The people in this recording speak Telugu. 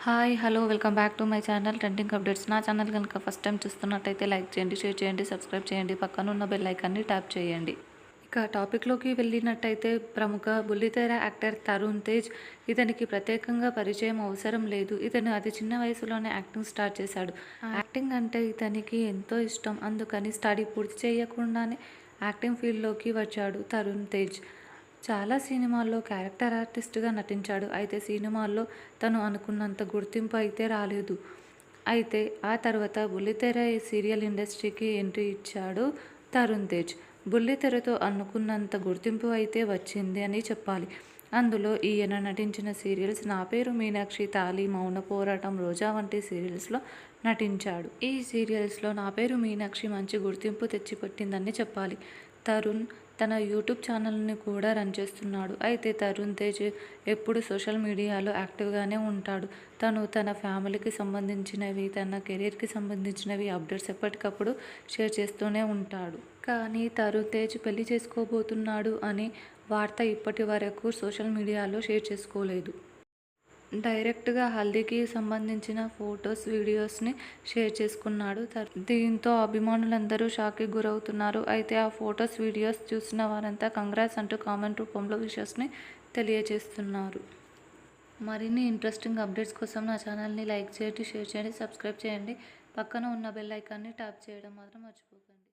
Hi! Hello! Welcome back to my channel trending updates. నా ఛానల్ గనుక ఫస్ట్ టైమ్ చూస్తున్నట్టయితే లైక్ చేయండి, షేర్ చేయండి, సబ్స్క్రైబ్ చేయండి. పక్కనున్న బెల్ ఐకాన్‌ని ట్యాప్ చేయండి. ఇక టాపిక్‌లోకి వెళ్ళినట్టయితే ప్రముఖ బుల్లితెర యాక్టర్ తరుణ్ తేజ్. ఇతనికి ప్రత్యేకంగా పరిచయం అవసరం లేదు. ఇతను అతి చిన్న వయసులోనే యాక్టింగ్ స్టార్ట్ చేశాడు. యాక్టింగ్ అంటే ఇతనికి ఎంతో ఇష్టం. అందుకని స్టడీ పూర్తి చేయకుండానే యాక్టింగ్ ఫీల్డ్‌లోకి వచ్చాడు తరుణ్ తేజ్. చాలా సినిమాల్లో క్యారెక్టర్ ఆర్టిస్ట్‌గా నటించాడు. అయితే సినిమాల్లో తను అనుకున్నంత గుర్తింపు అయితే రాలేదు. అయితే ఆ తర్వాత బుల్లితెర సీరియల్ ఇండస్ట్రీకి ఎంట్రీ ఇచ్చాడు తరుణ్ తేజ్. బుల్లితెరతో అనుకున్నంత గుర్తింపు అయితే వచ్చింది అని చెప్పాలి. అందులో ఈయన నటించిన సీరియల్స్ నా పేరు మీనాక్షి, తాళి, మౌన పోరాటం, రోజా వంటి సీరియల్స్‌లో నటించాడు. ఈ సీరియల్స్‌లో నా పేరు మీనాక్షి మంచి గుర్తింపు తెచ్చిపెట్టిందని చెప్పాలి. తరుణ్ తన యూట్యూబ్ ఛానల్‌ని కూడా రన్ చేస్తున్నాడు. అయితే తరుణ్ తేజ్ ఎప్పుడు సోషల్ మీడియాలో యాక్టివ్‌గానే ఉంటాడు. తను తన ఫ్యామిలీకి సంబంధించినవి, తన కెరీర్‌కి సంబంధించినవి అప్డేట్స్ ఎప్పటికప్పుడు షేర్ చేస్తూనే ఉంటాడు. కానీ తరుణ్ తేజ్ పెళ్లి చేసుకోబోతున్నాడు అనే వార్త ఇప్పటి వరకు సోషల్ మీడియాలో షేర్ చేసుకోలేదు. డైరెక్ట్‌గా హల్దీకి సంబంధించిన ఫొటోస్, వీడియోస్‌ని షేర్ చేసుకున్నాడు. దీంతో అభిమానులందరూ షాక్‌కి గురవుతున్నారు. అయితే ఆ ఫొటోస్, వీడియోస్ చూసిన వారంతా కంగ్రాట్స్ అంటూ కామెంట్ రూపంలో విషెస్‌ని తెలియజేస్తున్నారు. మరిన్ని ఇంట్రెస్టింగ్ అప్డేట్స్ కోసం నా ఛానల్‌ని లైక్ చేయండి, షేర్ చేయండి, సబ్స్క్రైబ్ చేయండి. పక్కన ఉన్న బెల్ ఐకాన్‌ని ట్యాప్ చేయడం మాత్రం మర్చిపోకండి.